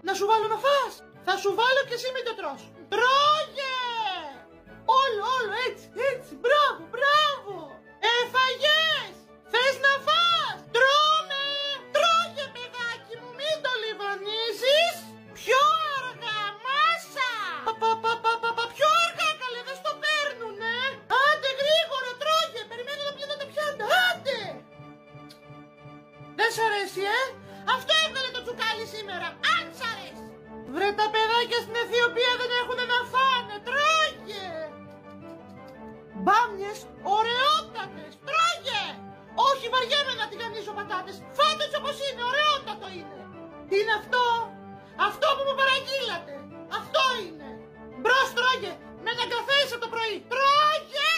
Να σου βάλω να φας. Θα σου βάλω και εσύ μην το τρως. Τρώγε! Όλο, έτσι, μπράβο, μπράβο. Εφαγές! Θες να φας? Τρώμε! Τρώγε, παιδάκι μου, μην το λιβανίζεις. Πιο αργά, μάσα! Πιο αργά, καλέ, δεν στο παίρνουνε. Άντε, γρήγορα, τρώγε, περιμένω να πιάνω τα πιάτα, άντε. Δεν σ' αρέσει, Αυτό έβγαλε το τσουκάλι σήμερα, αν σ' αρέσει. Βρε, τα παιδάκια στην Αιθιοπία δεν έχουν να φάνε, τρώγε. Μπάμιες, ωραιότατες, τρώγε. Όχι, βαριέμαι να τηγανίσω πατάτες. Φάτε έτσι όπως είναι, ωραιότατο είναι. Τι είναι αυτό? Αυτό που μου παραγγείλατε. Αυτό είναι. Μπρος, τρώγε. Με τον καφέ είσαι το πρωί. Τρώγε.